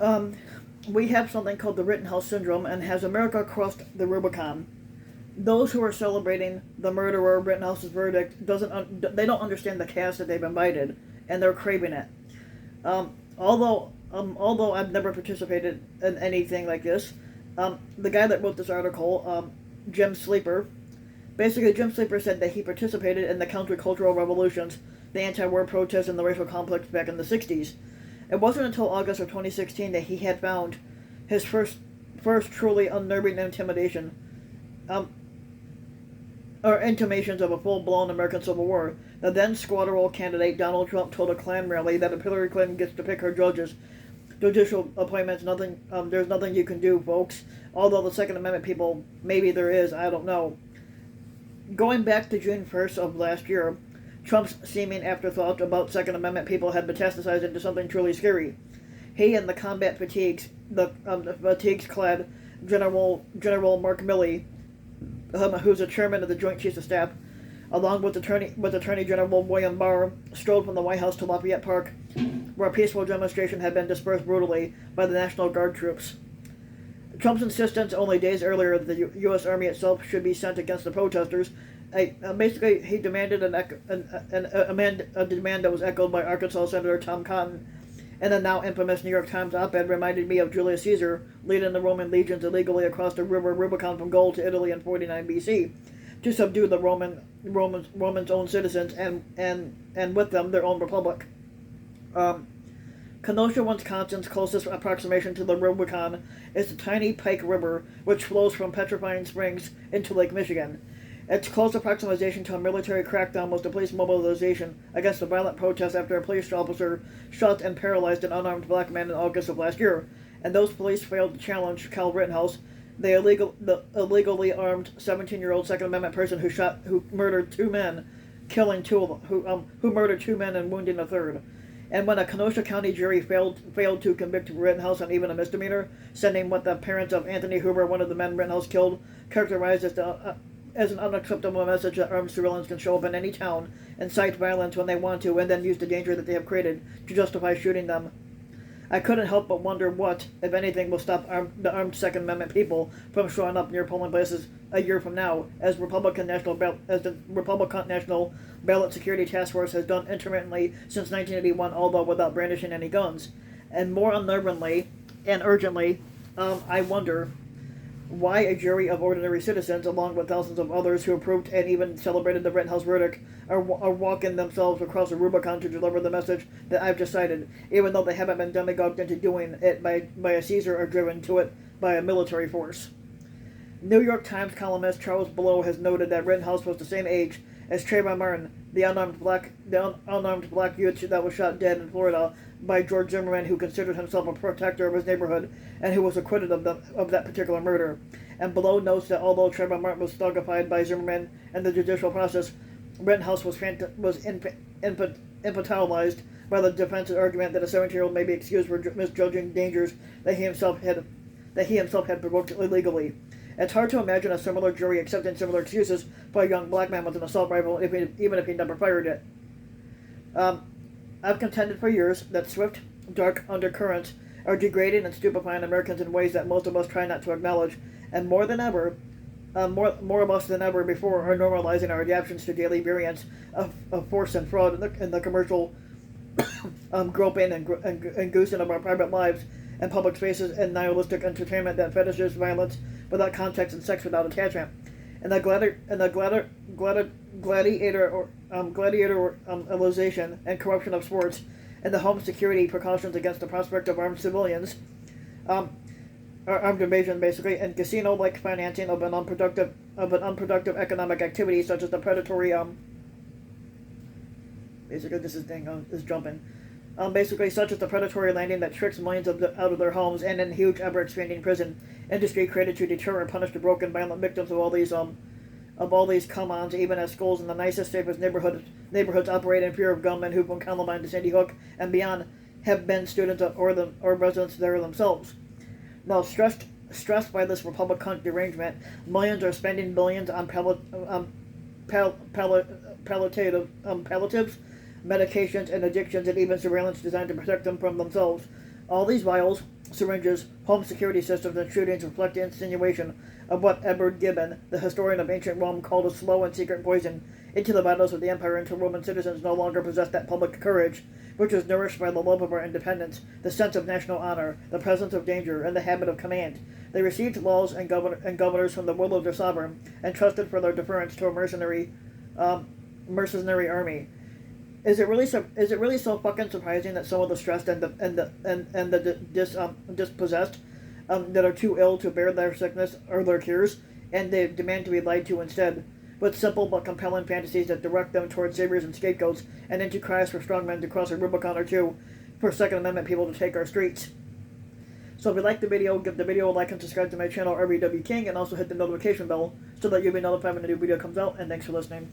Um, we have something called the Rittenhouse syndrome, and has America crossed the Rubicon? Those who are celebrating the murderer Rittenhouse's verdict they don't understand the chaos that they've invited, and they're craving it. Although I've never participated in anything like this, the guy that wrote this article, Jim Sleeper, basically Jim Sleeper said that he participated in the countercultural revolutions, the anti-war protests, and the racial conflicts back in the '60s. It wasn't until August of 2016 that he had found his first truly unnerving intimidation, um, or intimations of a full-blown American Civil War. The then squad-role candidate Donald Trump told a Klan rally that if Hillary Clinton gets to pick her judicial appointments, there's nothing you can do, folks. Although the Second Amendment people, maybe there is, I don't know. Going back to June 1st of last year, Trump's seeming afterthought about Second Amendment people had metastasized into something truly scary. He and the fatigues-clad General Mark Milley, who's the chairman of the Joint Chiefs of Staff, along with Attorney General William Barr, strolled from the White House to Lafayette Park, where a peaceful demonstration had been dispersed brutally by the National Guard troops. Trump's insistence only days earlier that the U.S. Army itself should be sent against the protesters. Basically, he demanded a demand that was echoed by Arkansas Senator Tom Cotton, and the now infamous New York Times op-ed reminded me of Julius Caesar leading the Roman legions illegally across the river Rubicon from Gaul to Italy in 49 BC to subdue the Romans' own citizens and with them their own republic. Kenosha, Wisconsin's closest approximation to the Rubicon is the tiny Pike River, which flows from Petrifying Springs into Lake Michigan. Its close approximation to a military crackdown was the police mobilization against the violent protests after a police officer shot and paralyzed an unarmed black man in August of last year, and those police failed to challenge Kyle Rittenhouse, the illegally armed 17-year-old Second Amendment person who murdered two men, killing two of them, who murdered two men and wounding a third. And when a Kenosha County jury failed to convict Rittenhouse on even a misdemeanor, sending what the parents of Anthony Hoover, one of the men Rittenhouse killed, characterized as an unacceptable message that armed civilians can show up in any town, incite violence when they want to, and then use the danger that they have created to justify shooting them. I couldn't help but wonder what, if anything, will stop the armed Second Amendment people from showing up near polling places a year from now, as the Republican National Ballot Security Task Force has done intermittently since 1981, although without brandishing any guns. And more unnervingly and urgently, I wonder why a jury of ordinary citizens, along with thousands of others who approved and even celebrated the Rittenhouse verdict, are walking themselves across the Rubicon to deliver the message that I've just cited, even though they haven't been demagogued into doing it by a Caesar or driven to it by a military force. New York Times columnist Charles Blow has noted that Rittenhouse was the same age as Trayvon Martin, the unarmed black youth that was shot dead in Florida by George Zimmerman, who considered himself a protector of his neighborhood and who was acquitted of that particular murder. And Below notes that although Trayvon Martin was thugified by Zimmerman and the judicial process, Rittenhouse was infantilized by the defense's argument that a 17-year-old may be excused for misjudging dangers that he himself had provoked illegally. It's hard to imagine a similar jury accepting similar excuses for a young black man with an assault rifle, even if he never fired it. I've contended for years that swift, dark undercurrents are degrading and stupefying Americans in ways that most of us try not to acknowledge, and more of us than ever before are normalizing our reactions to daily variants of force and fraud in the commercial groping and goosing of our private lives and public spaces, and nihilistic entertainment that fetishes violence without context and sex without attachment. And the gladiatorization and corruption of sports, and the home security precautions against the prospect of armed civilians, armed invasion basically, and casino-like financing of an unproductive economic activity such as the predatory basically this is jumping. Basically, such as the predatory landing that tricks millions out of their homes, and in huge, ever-expanding prison industry created to deter and punish the broken, violent victims of all these come-ons, even as schools in the nicest, safest neighborhoods operate in fear of gunmen who, from Columbine to Sandy Hook and beyond, have been students or residents there themselves. Now, stressed by this Republican derangement, millions are spending billions on palliatives, medications, and addictions, and even surveillance designed to protect them from themselves. All these vials syringes, home security systems, and shootings reflect the insinuation of what Edward Gibbon, the historian of ancient Rome, called a slow and secret poison into the vitals of the empire until Roman citizens no longer possessed that public courage which was nourished by the love of our independence, the sense of national honor, the presence of danger, and the habit of command. They received laws and governors from the will of their sovereign, and trusted for their deference to a mercenary army. Is it really so fucking surprising that some of the stressed and the dispossessed that are too ill to bear their sickness or their cures, and they demand to be lied to instead, with simple but compelling fantasies that direct them toward saviors and scapegoats, and into cries for strong men to cross a Rubicon or two, for Second Amendment people to take our streets? So if you like the video, give the video a like and subscribe to my channel, RBW King, and also hit the notification bell so that you'll be notified when a new video comes out, and thanks for listening.